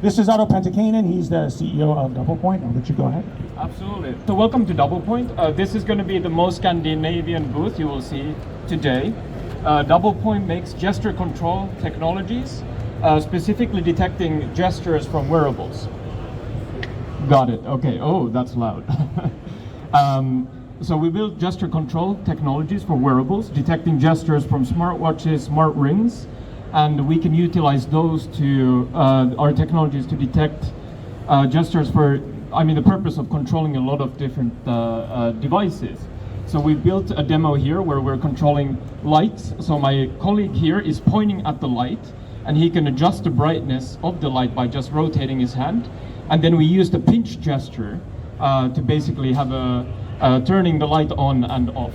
This is Otto Pentakainen. He's the CEO of DoublePoint. I'll let you go ahead. Absolutely. So welcome to DoublePoint. This is going to be the most Scandinavian booth you will see today. DoublePoint makes gesture control technologies, specifically detecting gestures from wearables. Got it. Okay. Oh, that's loud. So we build gesture control technologies for wearables, detecting gestures from smartwatches, smart rings, and we can utilize those to our technologies to detect gestures for, the purpose of controlling a lot of different devices. So we built a demo here where we're controlling lights. So my colleague here is pointing at the light, and he can adjust the brightness of the light by just rotating his hand. And then we use the pinch gesture to basically have turning the light on and off.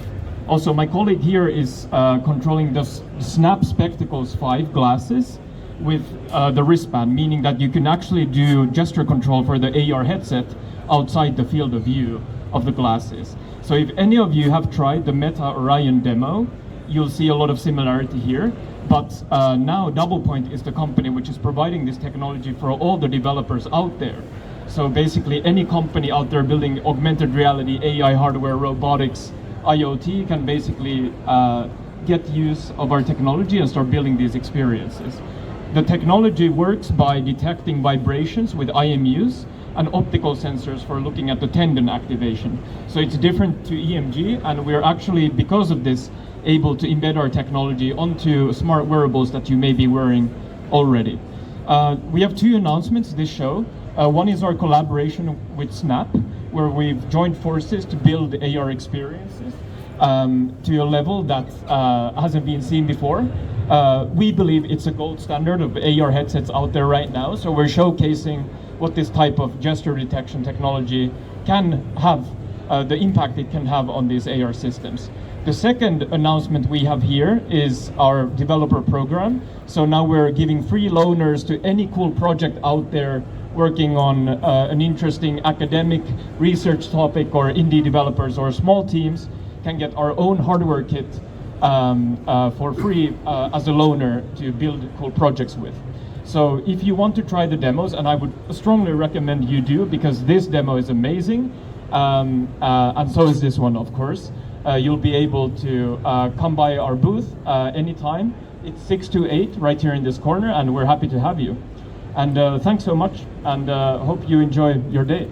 Also, my colleague here is controlling the Snap Spectacles 5 glasses with the wristband, meaning that you can actually do gesture control for the AR headset outside the field of view of the glasses. So if any of you have tried the Meta Orion demo, you'll see a lot of similarity here. But now DoublePoint is the company which is providing this technology for all the developers out there. So basically any company out there building augmented reality, AI hardware, robotics, IoT can basically get use of our technology and start building these experiences. The technology works by detecting vibrations with IMUs and optical sensors for looking at the tendon activation. So it's different to EMG, and we're actually, because of this, able to embed our technology onto smart wearables that you may be wearing already. We have two announcements this show. One is our collaboration with Snap, where we've joined forces to build AR experiences to a level that hasn't been seen before. We believe it's a gold standard of AR headsets out there right now, so we're showcasing what this type of gesture detection technology can have, the impact it can have on these AR systems. The second announcement we have here is our developer program. So now we're giving free loaners to any cool project out there working on an interesting academic research topic, or indie developers or small teams can get our own hardware kit for free as a loaner to build cool projects with. So if you want to try the demos, and I would strongly recommend you do, because this demo is amazing, and so is this one, of course. You'll be able to come by our booth anytime. It's 6 to 8 right here in this corner, and we're happy to have you. And thanks so much, and hope you enjoy your day.